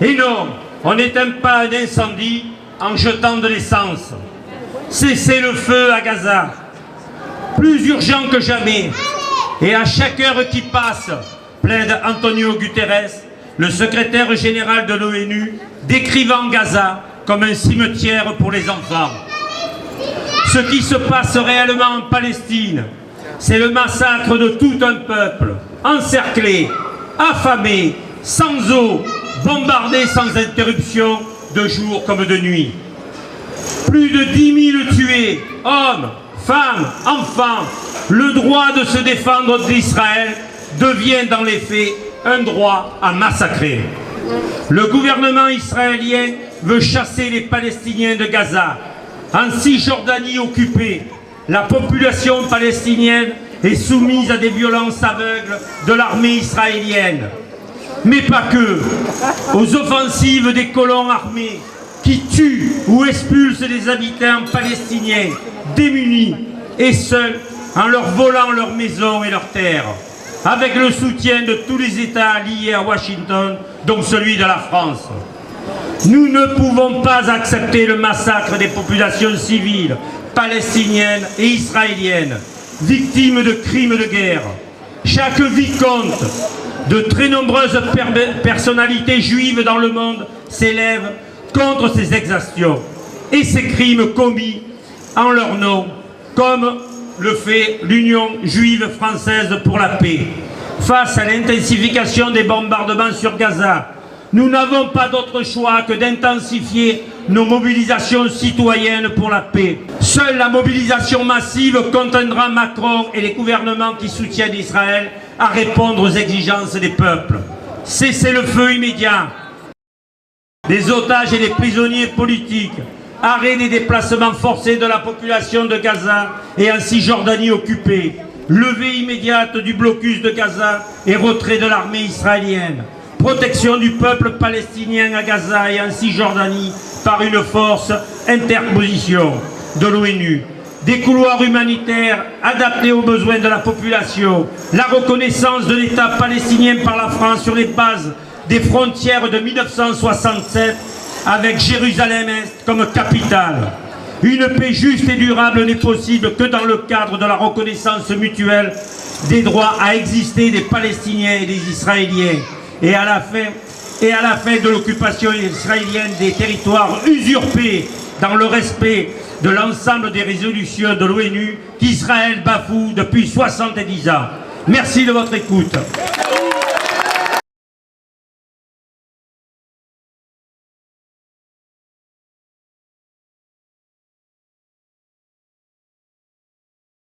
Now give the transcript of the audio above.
Et non, on n'éteint pas un incendie en jetant de l'essence. Cessez le feu à Gaza, plus urgent que jamais. Et à chaque heure qui passe, plaide Antonio Guterres, le secrétaire général de l'ONU, décrivant Gaza comme un cimetière pour les enfants. Ce qui se passe réellement en Palestine, c'est le massacre de tout un peuple, encerclé, affamé, sans eau, bombardé sans interruption, de jour comme de nuit. Plus de 10 000 tués, hommes, femmes, enfants. Le droit de se défendre d'Israël devient dans les faits un droit à massacrer. Le gouvernement israélien veut chasser les Palestiniens de Gaza. En Cisjordanie occupée, la population palestinienne est soumise à des violences aveugles de l'armée israélienne. Mais pas que, aux offensives des colons armés qui tuent ou expulsent des habitants palestiniens démunis et seuls en leur volant leurs maisons et leurs terres, avec le soutien de tous les États alliés à Washington, dont celui de la France. Nous ne pouvons pas accepter le massacre des populations civiles, palestiniennes et israéliennes, victimes de crimes de guerre. Chaque vie compte. De très nombreuses personnalités juives dans le monde s'élèvent contre ces exactions et ces crimes commis en leur nom, comme le fait l'Union juive française pour la paix. Face à l'intensification des bombardements sur Gaza, nous n'avons pas d'autre choix que d'intensifier nos mobilisations citoyennes pour la paix. Seule la mobilisation massive contraindra Macron et les gouvernements qui soutiennent Israël à répondre aux exigences des peuples. Cessez le feu immédiat des otages et des prisonniers politiques. Arrêt des déplacements forcés de la population de Gaza et en Cisjordanie occupée. Levée immédiate du blocus de Gaza et retrait de l'armée israélienne. Protection du peuple palestinien à Gaza et en Cisjordanie par une force interposition de l'ONU. Des couloirs humanitaires adaptés aux besoins de la population. La reconnaissance de l'État palestinien par la France sur les bases des frontières de 1967 avec Jérusalem-Est comme capitale. Une paix juste et durable n'est possible que dans le cadre de la reconnaissance mutuelle des droits à exister des Palestiniens et des Israéliens et à la fin de l'occupation israélienne des territoires usurpés dans le respect de l'ensemble des résolutions de l'ONU qu'Israël bafoue depuis 70 ans. Merci de votre écoute.